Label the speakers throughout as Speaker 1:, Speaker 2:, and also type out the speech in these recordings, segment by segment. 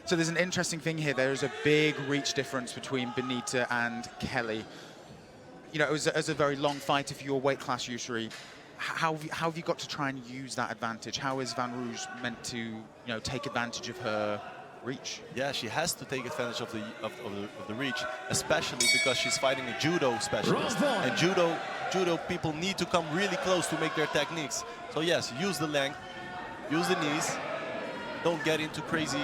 Speaker 1: So there's an interesting thing here. There is a big reach difference between Benita and Kelley. You know, as a very long fighter for your weight class, Yusri, how have you got to try and use that advantage? How is Van Rooij meant to, you know, take advantage of her reach?
Speaker 2: Yeah, she has to take advantage of the reach, especially because she's fighting a judo specialist. And judo people need to come really close to make their techniques. So yes, use the length, use the knees. Don't get into crazy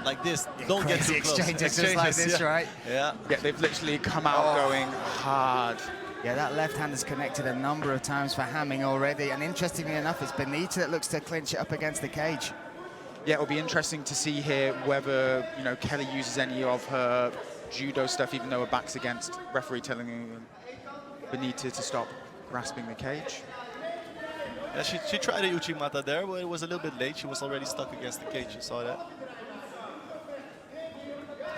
Speaker 2: like this.
Speaker 3: Yeah,
Speaker 2: don't get too close.
Speaker 3: Exchanges just like this,
Speaker 2: yeah.
Speaker 3: right?
Speaker 2: Yeah.
Speaker 1: Yeah, they've literally come out going hard.
Speaker 3: Yeah, that left hand has connected a number of times for Hamming already. And interestingly enough, it's Benita that looks to clinch it up against the cage.
Speaker 1: Yeah, it'll be interesting to see here whether, you know, Kelley uses any of her judo stuff, even though her back's against. Referee telling Benita to stop grasping the cage.
Speaker 2: Yeah, she tried a Uchimata there, but it was a little bit late. She was already stuck against the cage. You saw that.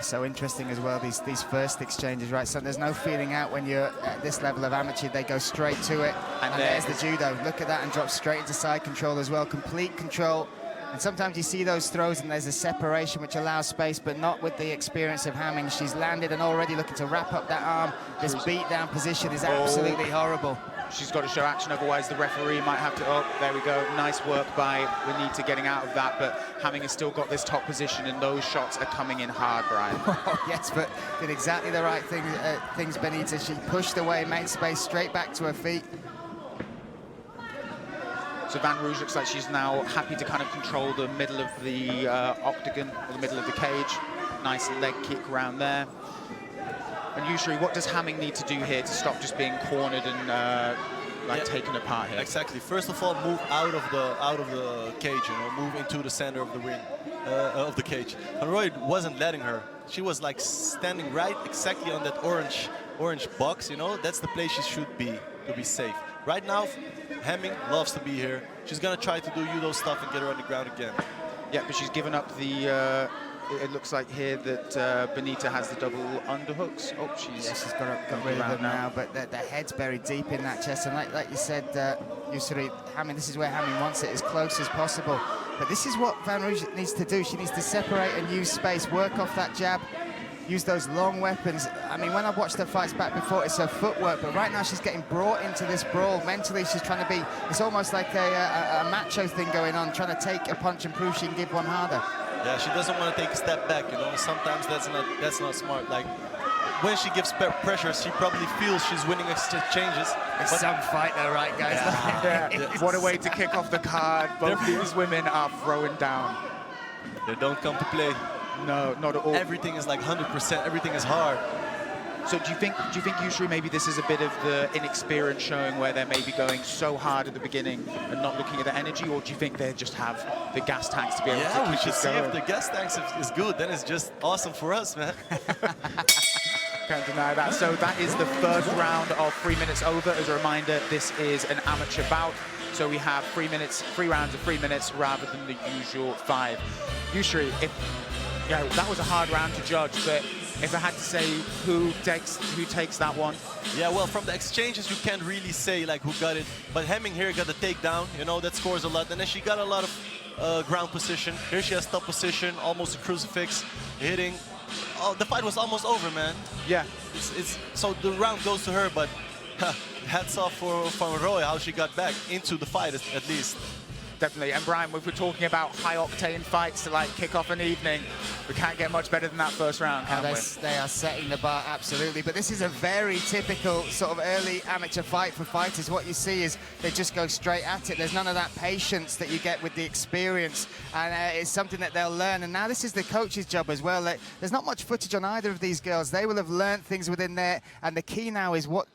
Speaker 3: So interesting as well, these first exchanges, right? So there's no feeling out when you're at this level of amateur. They go straight to it. And there's the judo. Look at that, and drops straight into side control as well. Complete control. And sometimes you see those throws and there's a separation which allows space, but not with the experience of Hamming. She's landed and already looking to wrap up that arm. This beat down position is absolutely horrible.
Speaker 1: She's got to show action, otherwise the referee might have to, oh, there we go. Nice work by Benita getting out of that, but Hamming has still got this top position and those shots are coming in hard, Brian.
Speaker 3: Oh, yes, but did exactly the right things, Benita. She pushed away, made space, straight back to her feet.
Speaker 1: So Van Rooij looks like she's now happy to kind of control the middle of the octagon, or the middle of the cage. Nice leg kick around there. And Yusri, what does Hamming need to do here to stop just being cornered and taken apart here?
Speaker 2: Exactly. First of all, move out of the cage. You know, move into the center of the ring, of the cage. And Rooij wasn't letting her. She was like standing right exactly on that orange box. You know, that's the place she should be to be safe. Right now, Hamming loves to be here. She's gonna try to do judo stuff and get her on the ground again.
Speaker 1: Yeah, but she's given up the. It looks like here that Benita has the double underhooks. Oh, she's
Speaker 3: got rid of them now, but the head's buried deep in that chest. And like you said, Yusri, Hamming, this is where Hamming wants it, as close as possible. But this is what Van Rooij needs to do. She needs to separate and use space, work off that jab, use those long weapons. I mean, when I've watched her fights back before, it's her footwork, but right now she's getting brought into this brawl. Mentally, she's trying to be, it's almost like a macho thing going on, trying to take a punch and prove she can give one harder.
Speaker 2: Yeah, she doesn't want to take a step back, you know. Sometimes that's not smart. Like, when she gives pressure, she probably feels she's winning exchanges.
Speaker 3: It's some fight though, right, guys?
Speaker 1: Yeah. What a way to kick off the card. Both these women are throwing down.
Speaker 2: They don't come to play.
Speaker 1: No, not at all.
Speaker 2: Everything is like 100%. Everything is hard.
Speaker 1: So do you think, Yusri, maybe this is a bit of the inexperience showing where they're maybe going so hard at the beginning and not looking at the energy, or do you think they just have the gas tanks to be able to keep
Speaker 2: Yeah, we should see
Speaker 1: going?
Speaker 2: if the gas tanks is good. Then it's just awesome for us, man.
Speaker 1: Can't deny that. So that is the first round of 3 minutes over. As a reminder, this is an amateur bout. So we have 3 rounds of 3 minutes rather than the usual 5. Yusri, that was a hard round to judge, but if I had to say who takes that one?
Speaker 2: Yeah, well, from the exchanges, you can't really say like who got it. But Hamming here got the takedown, you know, that scores a lot. And then she got a lot of ground position. Here she has top position, almost a crucifix, hitting. Oh, the fight was almost over, man.
Speaker 1: Yeah.
Speaker 2: So the round goes to her, but hats off for Rooij, how she got back into the fight at least.
Speaker 1: Definitely. And Brian, if we're talking about high-octane fights to like kick off an evening, we can't get much better than that first round, can we?
Speaker 3: They are setting the bar, absolutely. But this is a very typical sort of early amateur fight for fighters. What you see is they just go straight at it. There's none of that patience that you get with the experience. And it's something that they'll learn. And now this is the coach's job as well. There's not much footage on either of these girls. They will have learned things within there. And the key now is what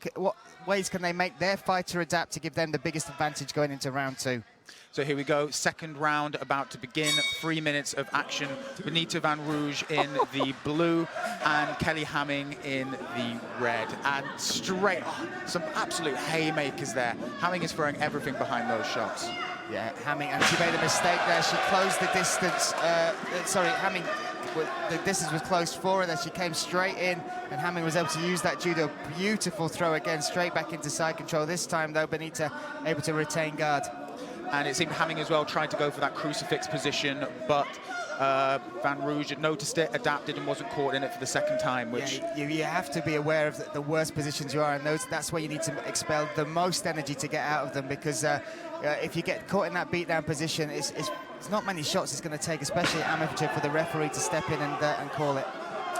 Speaker 3: ways can they make their fighter adapt to give them the biggest advantage going into round 2.
Speaker 1: So here we go, second round about to begin, 3 minutes of action. Benita Van Rooij in the blue and Kelley Hamming in the red. And straight, some absolute haymakers there. Hamming is throwing everything behind those shots.
Speaker 3: Yeah, Hamming, and she made a mistake there. She closed the distance, Hamming, the distance was closed for her, then she came straight in, and Hamming was able to use that judo. Beautiful throw again, straight back into side control. This time, though, Benita able to retain guard.
Speaker 1: And it seemed Hamming as well tried to go for that crucifix position, but Van Rooij had noticed it, adapted, and wasn't caught in it for the second time, which...
Speaker 3: Yeah, you have to be aware of the worst positions you are in those. That's where you need to expel the most energy to get out of them, because if you get caught in that beatdown position, it's not many shots it's going to take, especially amateur, for the referee to step in and call it.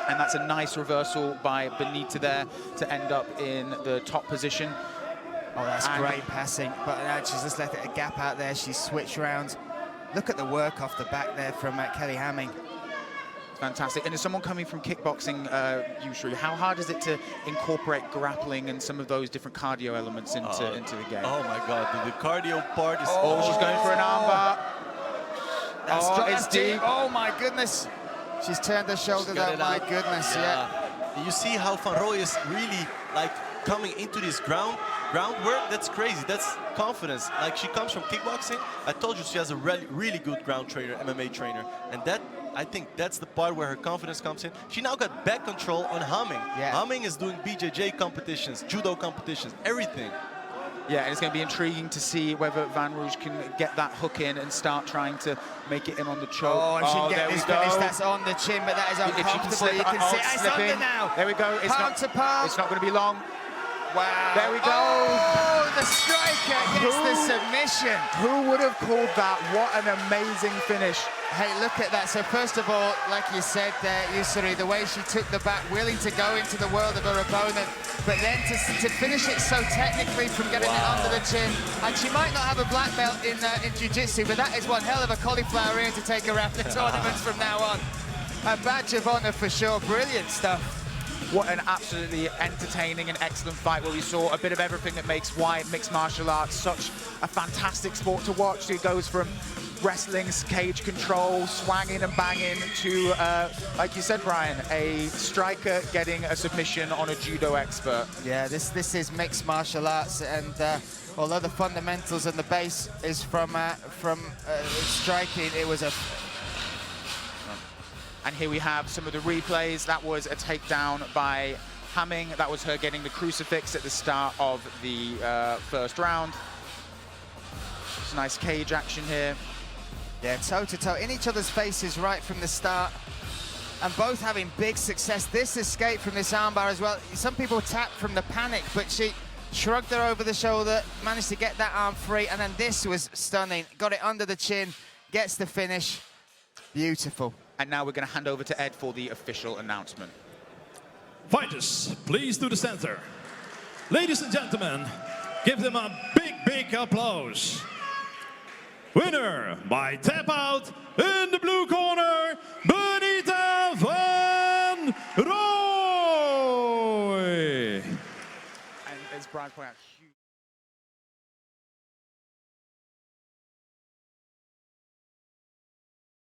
Speaker 1: And that's a nice reversal by Benita there to end up in the top position.
Speaker 3: Oh, that's great passing, but she's just left a gap out there. She's switched round. Look at the work off the back there from Kelley Hamming.
Speaker 1: Fantastic. And as someone coming from kickboxing, Rooij, how hard is it to incorporate grappling and some of those different cardio elements into the game?
Speaker 2: Oh my God, the cardio part is...
Speaker 1: Oh, she's going for an armbar. It's deep.
Speaker 3: Oh my goodness. She's turned her shoulder though, my goodness, yeah.
Speaker 2: You see how Van Rooij is really like coming into this groundwork. That's crazy. That's confidence. Like, she comes from kickboxing. I told you she has a really good ground trainer, MMA trainer, and that, I think that's the part where her confidence comes in. She now got back control on Hamming.
Speaker 3: Yeah.
Speaker 2: Hamming is doing BJJ competitions, judo competitions, everything.
Speaker 1: Yeah, and it's going to be intriguing to see whether Van Rooij can get that hook in and start trying to make it in on the choke.
Speaker 3: Oh, if she can get this finish, that's on the chin, but that is uncomfortable. You can see it's under now.
Speaker 1: There we go. It's
Speaker 3: palm to palm.
Speaker 1: It's not going to be long.
Speaker 3: Wow.
Speaker 1: There we go.
Speaker 3: Oh, the striker gets the submission.
Speaker 1: Who would have called that? What an amazing finish.
Speaker 3: Hey, look at that. So first of all, like you said there, Yusuri, the way she took the back, willing to go into the world of her opponent, but then to finish it so technically from getting it under the chin. And she might not have a black belt in jiu-jitsu, but that is one hell of a cauliflower ear to take her after tournaments from now on. A badge of honor for sure. Brilliant stuff.
Speaker 1: What an absolutely entertaining and excellent fight where we saw a bit of everything that makes mixed martial arts such a fantastic sport to watch. It goes from wrestling, cage control, swanging and banging to, like you said, Brian, a striker getting a submission on a judo expert.
Speaker 3: Yeah, this is mixed martial arts, and although the fundamentals and the base is from striking, it was a...
Speaker 1: And here we have some of the replays. That was a takedown by Hamming. That was her getting the crucifix at the start of the first round. It's nice cage action here.
Speaker 3: Yeah, toe-to-toe, in each other's faces right from the start. And both having big success. This escape from this armbar as well. Some people tapped from the panic, but she shrugged her over the shoulder, managed to get that arm free, and then this was stunning. Got it under the chin, gets the finish. Beautiful.
Speaker 1: And now we're going to hand over to Ed for the official announcement.
Speaker 4: Fighters, please to the center. Ladies and gentlemen, give them a big applause. Winner by tap out in the blue corner, Benita Van Rooij.
Speaker 1: And as Brian pointed out,